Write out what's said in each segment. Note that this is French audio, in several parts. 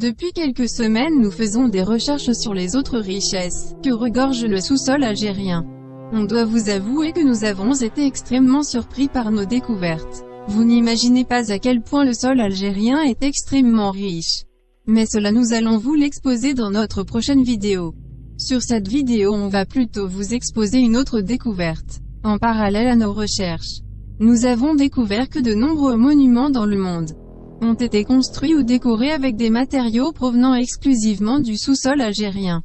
Depuis quelques semaines nous faisons des recherches sur les autres richesses que regorge le sous-sol algérien. On doit vous avouer que nous avons été extrêmement surpris par nos découvertes. Vous n'imaginez pas à quel point le sol algérien est extrêmement riche. Mais cela nous allons vous l'exposer dans notre prochaine vidéo. Sur cette vidéo on va plutôt vous exposer une autre découverte. En parallèle à nos recherches, nous avons découvert que de nombreux monuments dans le monde ont été construits ou décorés avec des matériaux provenant exclusivement du sous-sol algérien.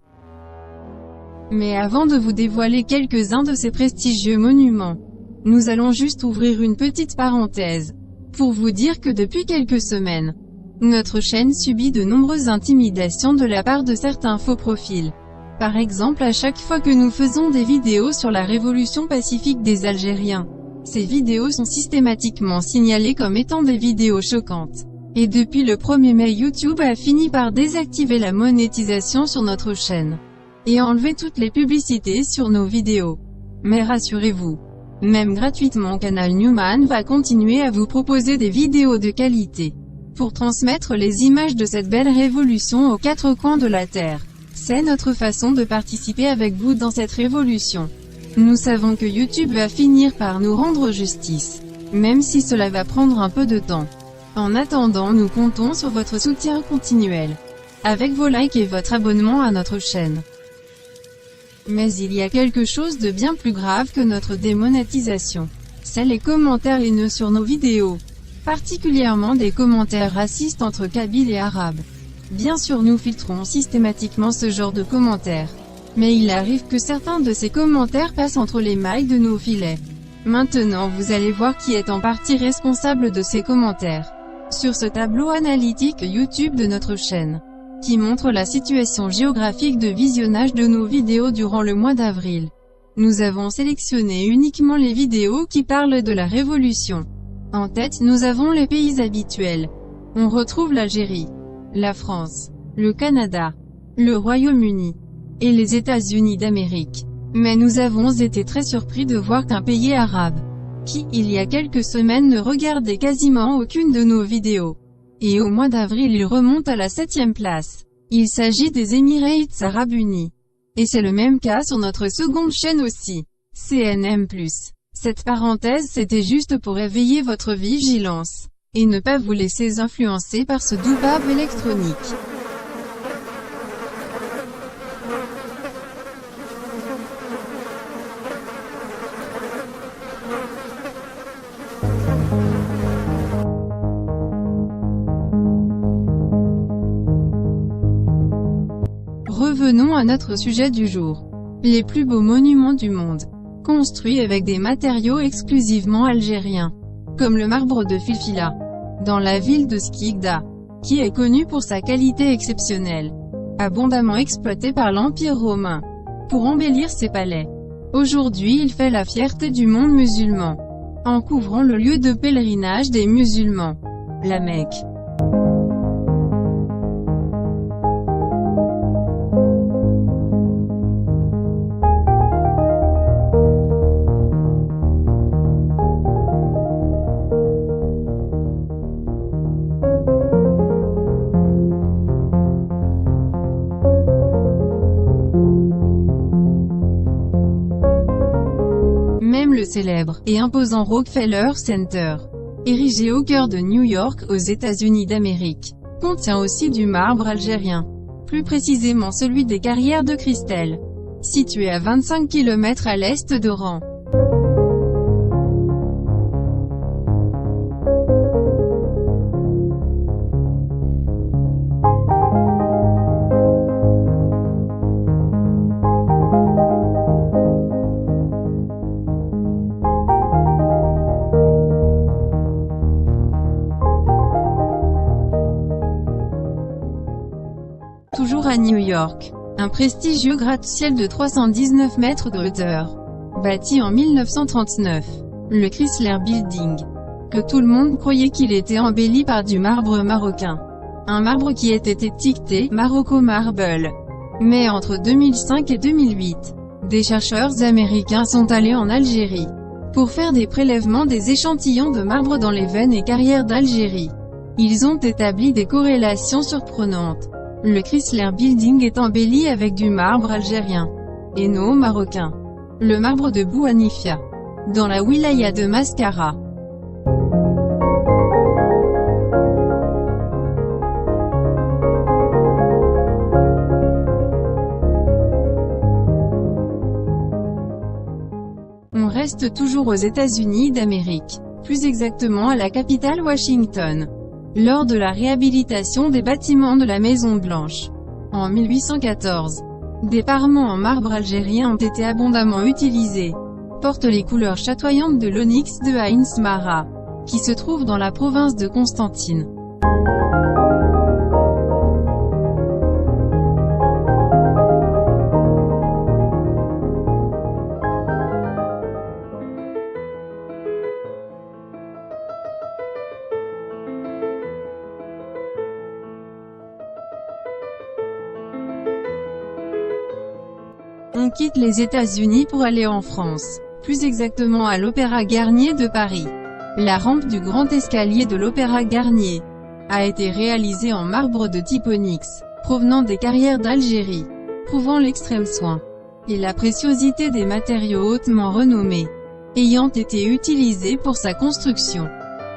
Mais avant de vous dévoiler quelques-uns de ces prestigieux monuments, nous allons juste ouvrir une petite parenthèse, pour vous dire que depuis quelques semaines, notre chaîne subit de nombreuses intimidations de la part de certains faux profils. Par exemple, à chaque fois que nous faisons des vidéos sur la révolution pacifique des Algériens, ces vidéos sont systématiquement signalées comme étant des vidéos choquantes. Et depuis le 1er mai, YouTube a fini par désactiver la monétisation sur notre chaîne et enlever toutes les publicités sur nos vidéos. Mais rassurez-vous, même gratuitement, Canal Newman va continuer à vous proposer des vidéos de qualité pour transmettre les images de cette belle révolution aux quatre coins de la Terre. C'est notre façon de participer avec vous dans cette révolution. Nous savons que YouTube va finir par nous rendre justice, même si cela va prendre un peu de temps. En attendant, nous comptons sur votre soutien continuel, avec vos likes et votre abonnement à notre chaîne. Mais il y a quelque chose de bien plus grave que notre démonétisation. C'est les commentaires haineux sur nos vidéos. Particulièrement des commentaires racistes entre Kabyles et Arabes. Bien sûr, nous filtrons systématiquement ce genre de commentaires. Mais il arrive que certains de ces commentaires passent entre les mailles de nos filets. Maintenant vous allez voir qui est en partie responsable de ces commentaires. Sur ce tableau analytique YouTube de notre chaîne, qui montre la situation géographique de visionnage de nos vidéos durant le mois d'avril, nous avons sélectionné uniquement les vidéos qui parlent de la révolution. En tête, nous avons les pays habituels. On retrouve l'Algérie, la France, le Canada, le Royaume-Uni et les États-Unis d'Amérique. Mais nous avons été très surpris de voir qu'un pays arabe, qui, il y a quelques semaines ne regardait quasiment aucune de nos vidéos, et au mois d'avril il remonte à la 7e place. Il s'agit des Émirats Arabes Unis. Et c'est le même cas sur notre seconde chaîne aussi, CNM+. Cette parenthèse c'était juste pour éveiller votre vigilance, et ne pas vous laisser influencer par ce doubab électronique. Revenons à notre sujet du jour. Les plus beaux monuments du monde, construits avec des matériaux exclusivement algériens, comme le marbre de Filfila, dans la ville de Skikda, qui est connue pour sa qualité exceptionnelle, abondamment exploitée par l'Empire romain, pour embellir ses palais. Aujourd'hui il fait la fierté du monde musulman, en couvrant le lieu de pèlerinage des musulmans, la Mecque. Même le célèbre et imposant Rockefeller Center, érigé au cœur de New York aux États-Unis d'Amérique, contient aussi du marbre algérien, plus précisément celui des carrières de Christelle, situé à 25 km à l'est d'Oran. Toujours à New York, un prestigieux gratte-ciel de 319 mètres de hauteur, bâti en 1939, le Chrysler Building, que tout le monde croyait qu'il était embelli par du marbre marocain. Un marbre qui était étiqueté « Morocco Marble ». Mais entre 2005 et 2008, des chercheurs américains sont allés en Algérie, pour faire des prélèvements des échantillons de marbre dans les veines et carrières d'Algérie. Ils ont établi des corrélations surprenantes. Le Chrysler Building est embelli avec du marbre algérien et non marocain. Le marbre de Bouhanifia, dans la wilaya de Mascara. On reste toujours aux États-Unis d'Amérique, plus exactement à la capitale Washington. Lors de la réhabilitation des bâtiments de la Maison-Blanche, en 1814, des parements en marbre algérien ont été abondamment utilisés. Portent les couleurs chatoyantes de l'onyx de Heinz Mara, qui se trouve dans la province de Constantine. On quitte les États-Unis pour aller en France, plus exactement à l'Opéra Garnier de Paris. La rampe du grand escalier de l'Opéra Garnier a été réalisée en marbre de type onyx, provenant des carrières d'Algérie, prouvant l'extrême soin et la préciosité des matériaux hautement renommés ayant été utilisés pour sa construction.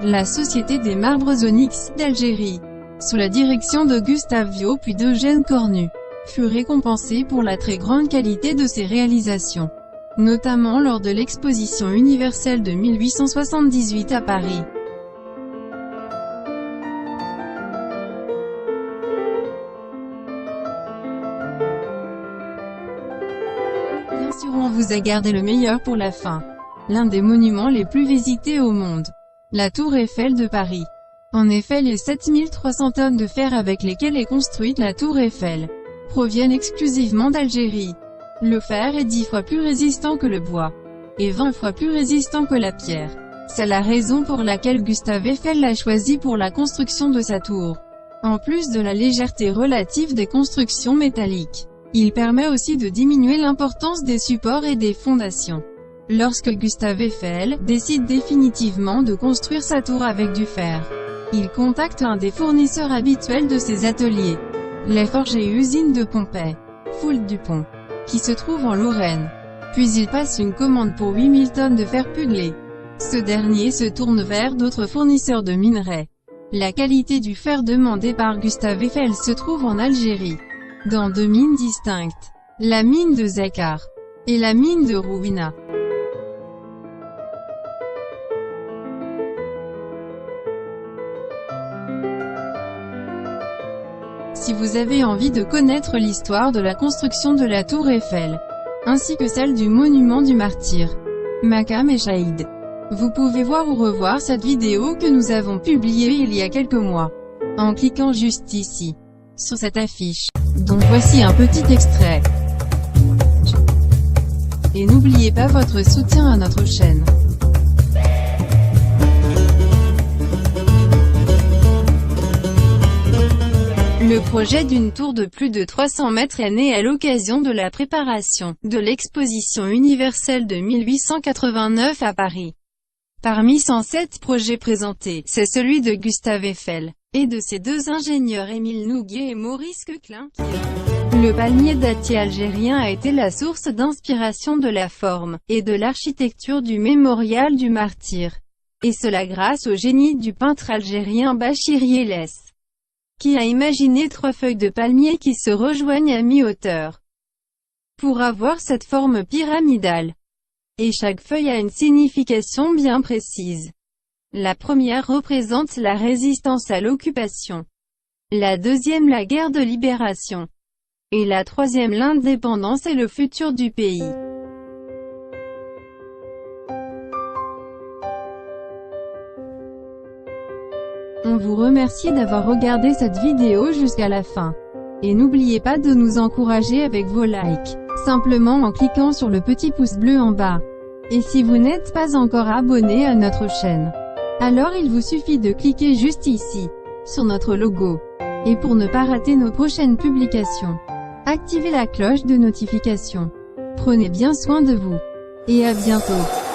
La Société des marbres onyx d'Algérie, sous la direction de Gustave Viau puis d'Eugène Cornu, fut récompensé pour la très grande qualité de ses réalisations, notamment lors de l'exposition universelle de 1878 à Paris. Bien sûr, on vous a gardé le meilleur pour la fin. L'un des monuments les plus visités au monde, la Tour Eiffel de Paris. En effet, les 7300 tonnes de fer avec lesquelles est construite la Tour Eiffel proviennent exclusivement d'Algérie. Le fer est 10 fois plus résistant que le bois, et 20 fois plus résistant que la pierre. C'est la raison pour laquelle Gustave Eiffel l'a choisi pour la construction de sa tour. En plus de la légèreté relative des constructions métalliques, il permet aussi de diminuer l'importance des supports et des fondations. Lorsque Gustave Eiffel décide définitivement de construire sa tour avec du fer, il contacte un des fournisseurs habituels de ses ateliers, les forges et usines de Pompey, Foulques-du-Pont, qui se trouve en Lorraine. Puis il passe une commande pour 8000 tonnes de fer puddlé. Ce dernier se tourne vers d'autres fournisseurs de minerais. La qualité du fer demandé par Gustave Eiffel se trouve en Algérie, dans 2 mines distinctes, la mine de Zekar et la mine de Rouina. Si vous avez envie de connaître l'histoire de la construction de la Tour Eiffel, ainsi que celle du monument du martyr, Makam et Shahid, vous pouvez voir ou revoir cette vidéo que nous avons publiée il y a quelques mois, en cliquant juste ici, sur cette affiche, dont voici un petit extrait. Et n'oubliez pas votre soutien à notre chaîne. Le projet d'une tour de plus de 300 mètres est né à l'occasion de la préparation de l'exposition universelle de 1889 à Paris. Parmi 107 projets présentés, c'est celui de Gustave Eiffel, et de ses deux ingénieurs Émile Nouguier et Maurice Queclin. Le palmier dattier algérien a été la source d'inspiration de la forme et de l'architecture du mémorial du martyr. Et cela grâce au génie du peintre algérien Bachir Yeles, qui a imaginé 3 feuilles de palmier qui se rejoignent à mi-hauteur pour avoir cette forme pyramidale. Et chaque feuille a une signification bien précise. La première représente la résistance à l'occupation, la deuxième la guerre de libération, et la troisième l'indépendance et le futur du pays. On vous remercie d'avoir regardé cette vidéo jusqu'à la fin. Et n'oubliez pas de nous encourager avec vos likes, simplement en cliquant sur le petit pouce bleu en bas. Et si vous n'êtes pas encore abonné à notre chaîne, alors il vous suffit de cliquer juste ici, sur notre logo. Et pour ne pas rater nos prochaines publications, activez la cloche de notification. Prenez bien soin de vous. Et à bientôt.